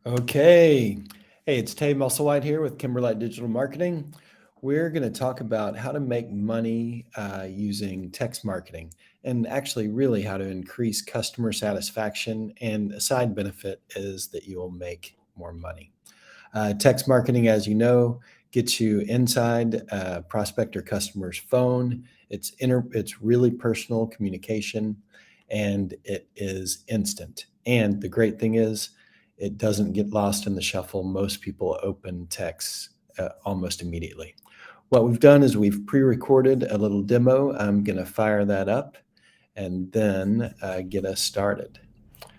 Okay. Hey, it's Tay Musselwhite here with Kimberlite Digital Marketing. We're going to talk about how to make money using text marketing and actually really how to increase customer satisfaction. And a side benefit is that you will make more money. Text marketing, as you know, gets you inside a prospect or customer's phone. It's really personal communication and it is instant. And the great thing is, it doesn't get lost in the shuffle. Most people open texts almost immediately. What we've done is we've pre-recorded a little demo. I'm going to fire that up and then get us started.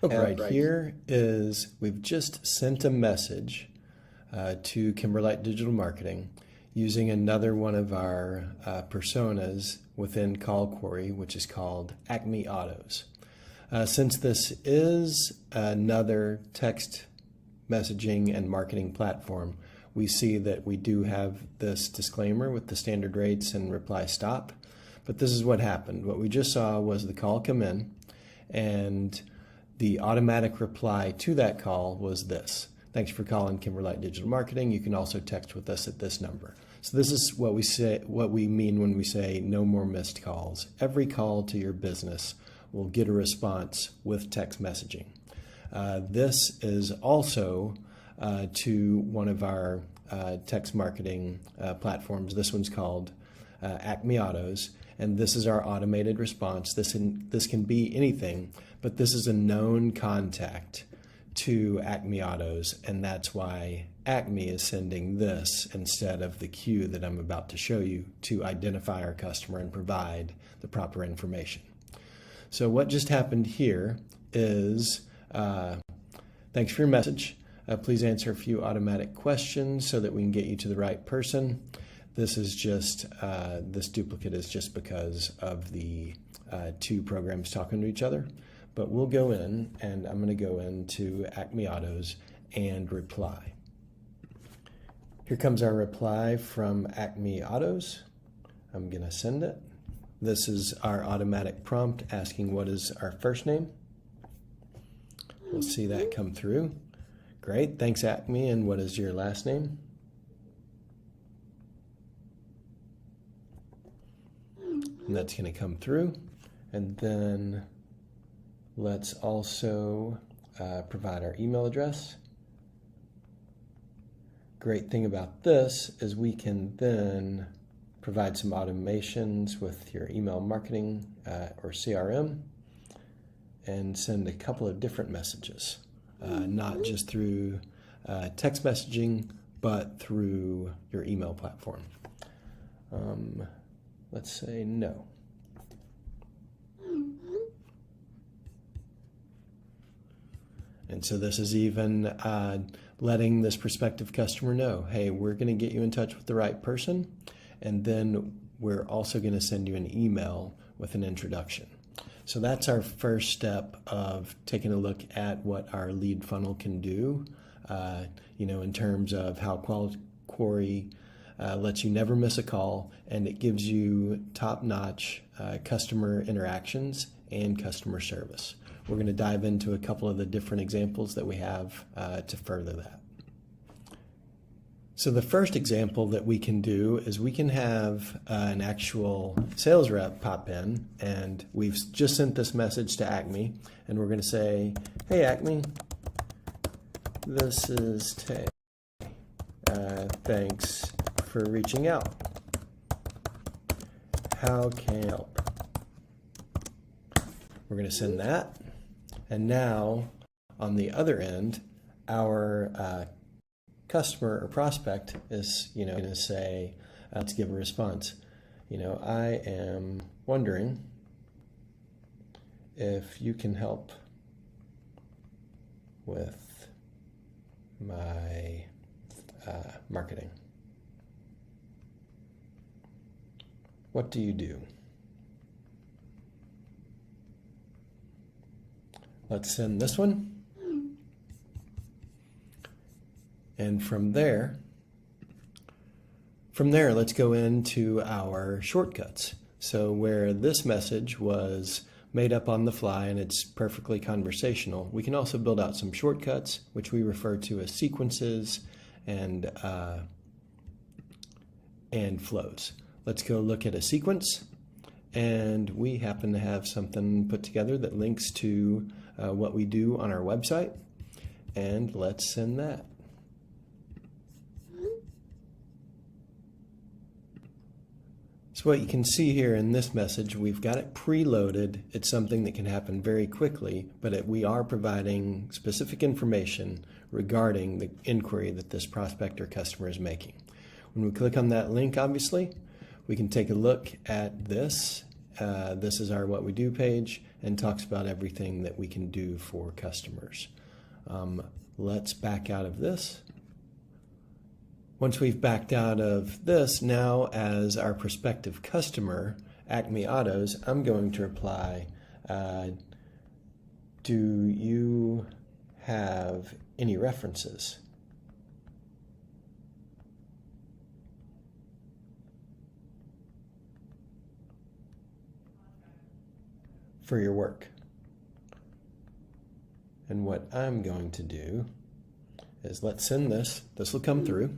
Right here is, we've just sent a message to Kimberlite Digital Marketing using another one of our personas within Callquarry, which is called Acme Autos. Since this is another text messaging and marketing platform, we see that we do have this disclaimer with the standard rates and reply stop. But this is what happened. What we just saw was the call come in, and the automatic reply to that call was this: "Thanks for calling Kimberlite Digital Marketing. You can also text with us at this number." So this is what we mean when we say no more missed calls. Every call to your business will get a response with text messaging. This is also to one of our text marketing platforms. This one's called Acme Autos, and this is our automated response. This can be anything, but this is a known contact to Acme Autos, and that's why Acme is sending this instead of the queue that I'm about to show you to identify our customer and provide the proper information. So what just happened here is, thanks for your message. Please answer a few automatic questions so that we can get you to the right person. This is just, this duplicate is just because of the two programs talking to each other. But we'll go in, and I'm going to go into Acme Autos and reply. Here comes our reply from Acme Autos. I'm going to send it. This is our automatic prompt asking what is our first name. We'll see that come through. Great, thanks Acme, and what is your last name? And that's going to come through. And then let's also provide our email address. Great thing about this is we can then provide some automations with your email marketing or CRM and send a couple of different messages, not just through text messaging, but through your email platform. Let's say no. And so this is even letting this prospective customer know, hey, we're going to get you in touch with the right person, and then we're also going to send you an email with an introduction. So that's our first step of taking a look at what our lead funnel can do, in terms of how Callquarry lets you never miss a call, and it gives you top-notch customer interactions and customer service. We're going to dive into a couple of the different examples that we have to further that. So the first example that we can do is we can have an actual sales rep pop in, and we've just sent this message to Acme, and we're going to say, hey Acme, this is Tay. Thanks for reaching out. How can I help? We're going to send that. And now on the other end, our customer or prospect is, going to say, let's give a response. I am wondering if you can help with my marketing. What do you do? Let's send this one. And from there, let's go into our shortcuts. So where this message was made up on the fly and it's perfectly conversational. We can also build out some shortcuts, which we refer to as sequences and flows. Let's go look at a sequence, and we happen to have something put together that links to what we do on our website, and let's send that. So what you can see here in this message, we've got it preloaded. It's something that can happen very quickly, but we are providing specific information regarding the inquiry that this prospect or customer is making. When we click on that link, obviously, we can take a look at this. This is our What We Do page and talks about everything that we can do for customers. Let's back out of this. Once we've backed out of this, now as our prospective customer, Acme Autos, I'm going to reply, do you have any references? For your work? And what I'm going to do is let's send this. This will come through.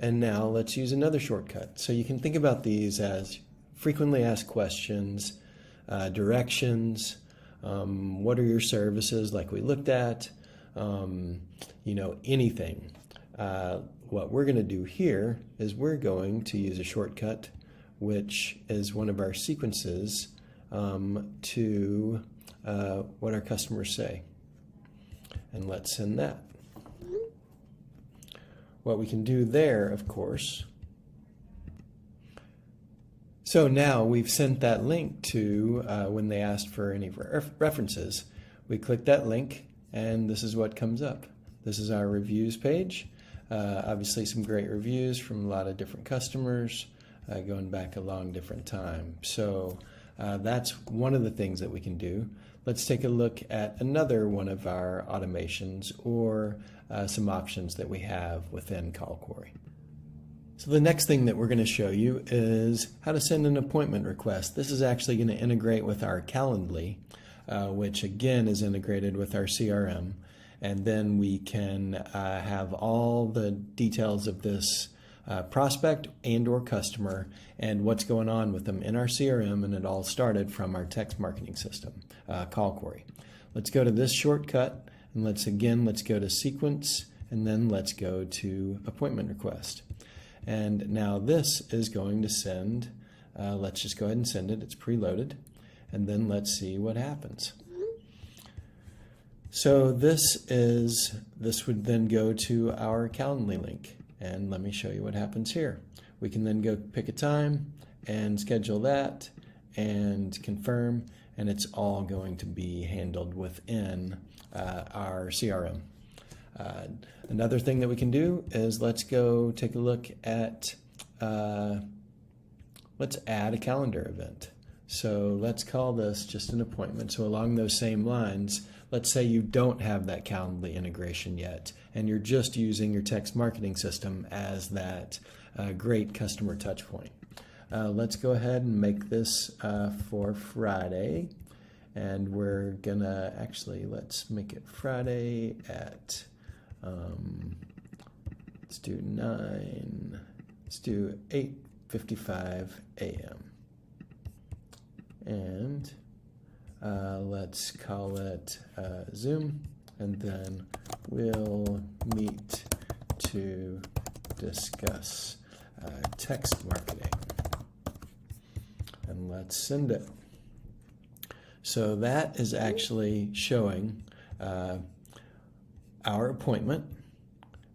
And now let's use another shortcut. So you can think about these as frequently asked questions, directions, what are your services like we looked at, anything. What we're going to do here is we're going to use a shortcut, which is one of our sequences to what our customers say. And let's send that. What we can do there, of course. So now we've sent that link to when they asked for any references. We click that link and this is what comes up. This is our reviews page. Obviously some great reviews from a lot of different customers going back a long different time. So that's one of the things that we can do. Let's take a look at another one of our automations or some options that we have within Callquarry. So the next thing that we're going to show you is how to send an appointment request. This is actually going to integrate with our Calendly, which again is integrated with our CRM. And then we can have all the details of this prospect and or customer and what's going on with them in our CRM, and it all started from our text marketing system, Callquarry. Let's go to this shortcut and let's go to sequence and then let's go to appointment request. And now this is going to send, let's just go ahead and send it, it's preloaded, and then let's see what happens. So this would then go to our Calendly link. And let me show you what happens here. We can then go pick a time and schedule that and confirm, and it's all going to be handled within our CRM. Another thing that we can do is let's go take a look at, let's add a calendar event. So let's call this just an appointment. So along those same lines, let's say you don't have that Calendly integration yet, and you're just using your text marketing system as that great customer touch point. Let's go ahead and make this for Friday, and we're gonna let's make it Friday at, let's do 8:55 a.m. And let's call it Zoom, and then we'll meet to discuss text marketing. And let's send it. So that is actually showing our appointment.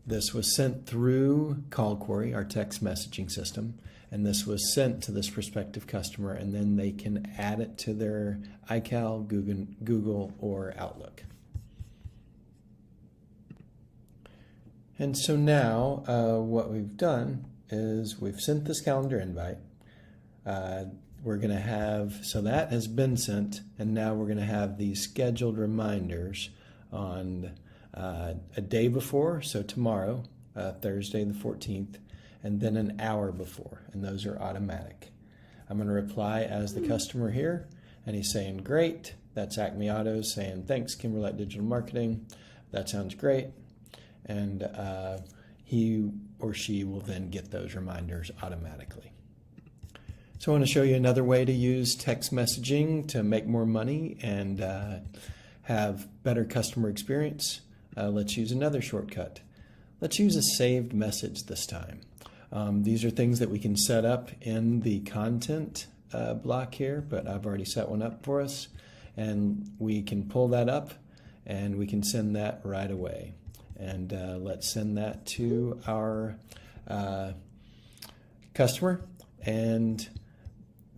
This was sent through Callquarry, our text messaging system, and this was sent to this prospective customer, and then they can add it to their iCal, Google, or Outlook. And so now what we've done is we've sent this calendar invite. We're going to have, so that has been sent, and now we're going to have these scheduled reminders on a day before, so tomorrow, Thursday the 14th, and then an hour before, and those are automatic. I'm going to reply as the customer here, And he's saying, great. That's Acme Autos saying, thanks, Kimberlite Digital Marketing. That sounds great. And he or she will then get those reminders automatically. So I want to show you another way to use text messaging to make more money and have better customer experience. Let's use another shortcut. Let's use a saved message this time. These are things that we can set up in the content block here, but I've already set one up for us. And we can pull that up and we can send that right away. And let's send that to our customer. And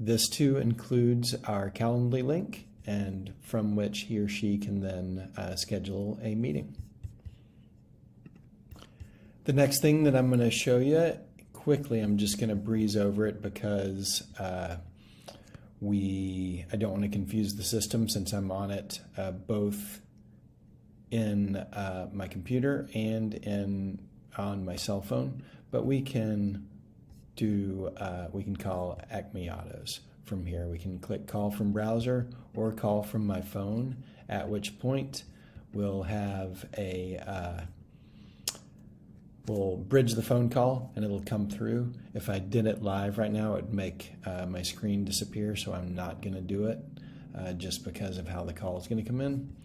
this too includes our Calendly link, and from which he or she can then schedule a meeting. The next thing that I'm going to show you quickly, I'm just going to breeze over it because I don't want to confuse the system since I'm on it both in my computer and on my cell phone. But we can call Acme Autos from here. We can click call from browser or call from my phone, at which point we'll have we'll bridge the phone call and it'll come through. If I did it live right now, it would make my screen disappear, so I'm not going to do it just because of how the call is going to come in.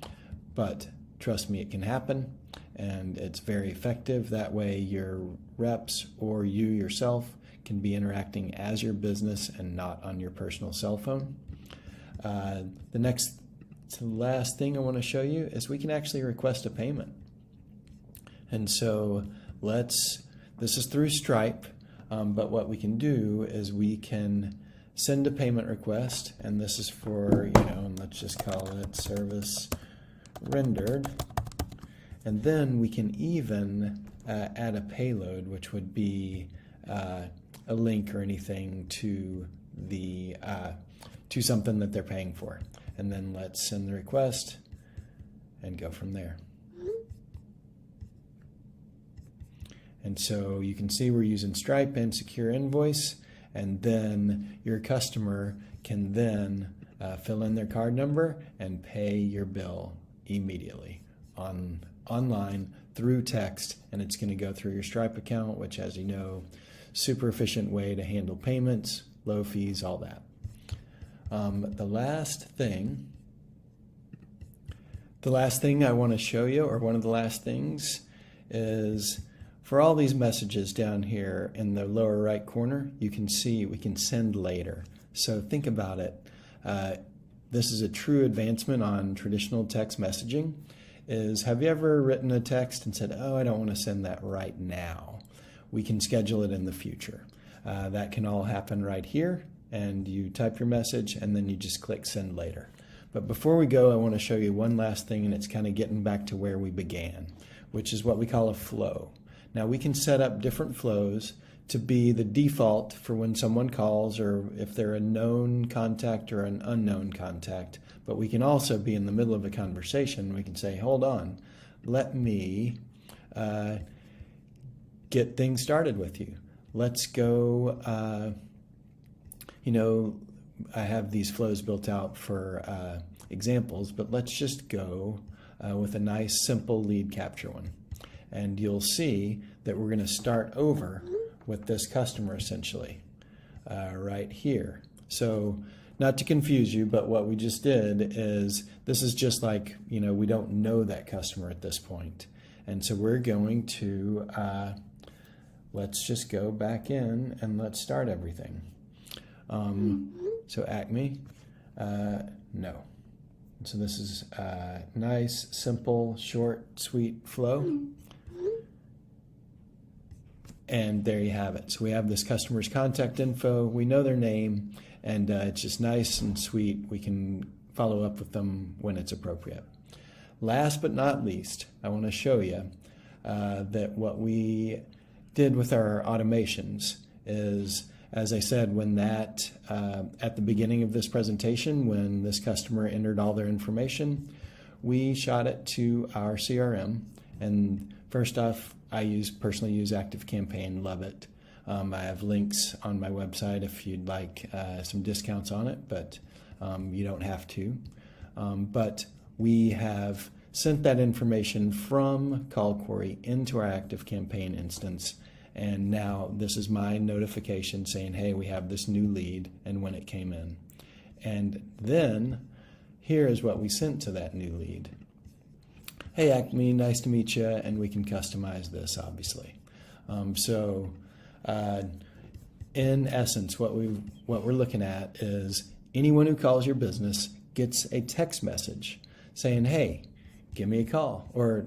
But trust me, it can happen, and it's very effective. That way your reps or you yourself can be interacting as your business and not on your personal cell phone. The next to last thing I want to show you is we can actually request a payment. And so this is through Stripe, but what we can do is we can send a payment request, and this is for, let's just call it service rendered. And then we can even add a payload, which would be a link or anything to to something that they're paying for. And then let's send the request and go from there. And so you can see we're using Stripe and Secure Invoice, and then your customer can then fill in their card number and pay your bill immediately online through text, and it's going to go through your Stripe account, which, as you know, super efficient way to handle payments, low fees, all that. The last thing I want to show you, or one of the last things, is for all these messages down here in the lower right corner, you can see we can send later. So think about it. This is a true advancement on traditional text messaging. Have you ever written a text and said, oh, I don't want to send that right now? We can schedule it in the future. That can all happen right here, and you type your message and then you just click send later. But before we go, I want to show you one last thing, and it's kind of getting back to where we began, which is what we call a flow. Now we can set up different flows to be the default for when someone calls, or if they're a known contact or an unknown contact. But we can also be in the middle of a conversation. We can say, hold on, let me get things started with you. Let's go, I have these flows built out for examples, but let's just go with a nice, simple lead capture one. And you'll see that we're going to start over with this customer essentially right here. So not to confuse you, but what we just did is this is just like, we don't know that customer at this point. And so we're going to, let's just go back in and let's start everything. So Acme, no. So this is a nice, simple, short, sweet flow. And there you have it. So we have this customer's contact info, we know their name, and it's just nice and sweet. We can follow up with them when it's appropriate. Last but not least, I want to show you that what we did with our automations is, as I said, when that at the beginning of this presentation, when this customer entered all their information, we shot it to our CRM. And first off, I personally use ActiveCampaign, love it. I have links on my website if you'd like some discounts on it, but You don't have to. But we have sent that information from Callquarry into our ActiveCampaign instance. And now this is my notification saying, hey, we have this new lead and when it came in. And then here is what we sent to that new lead. Hey, Acme, nice to meet you. And we can customize this, obviously. In essence, what we're looking at is anyone who calls your business gets a text message saying, hey, give me a call, or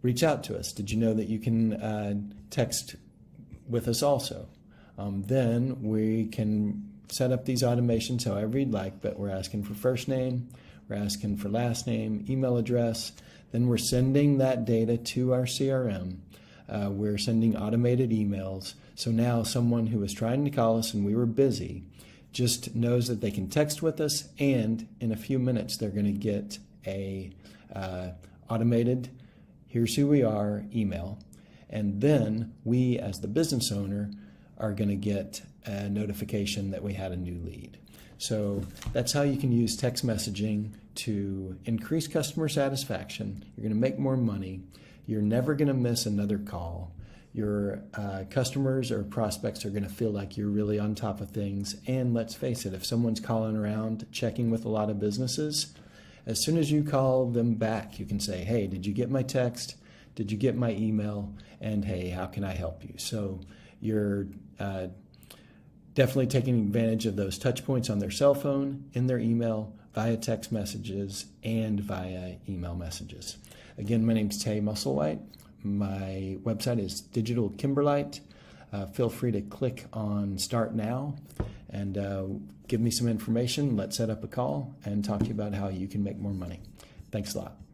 reach out to us. Did you know that you can text with us also? Then we can set up these automations however you'd like, but we're asking for first name, we're asking for last name, email address, then we're sending that data to our CRM. We're sending automated emails. So now someone who was trying to call us and we were busy just knows that they can text with us, and in a few minutes they're going to get a automated here's who we are email, and then we as the business owner are going to get a notification that we had a new lead. So that's how you can use text messaging to increase customer satisfaction. You're going to make more money. You're never going to miss another call. Your customers or prospects are going to feel like you're really on top of things. And let's face it, if someone's calling around checking with a lot of businesses, as soon as you call them back, you can say, hey, did you get my text? Did you get my email? And hey, how can I help you? So you're definitely taking advantage of those touch points on their cell phone, in their email, via text messages, and via email messages. Again, my name's Tay Musselwhite. My website is Digital Kimberlite. Feel free to click on Start Now and give me some information. Let's set up a call and talk to you about how you can make more money. Thanks a lot.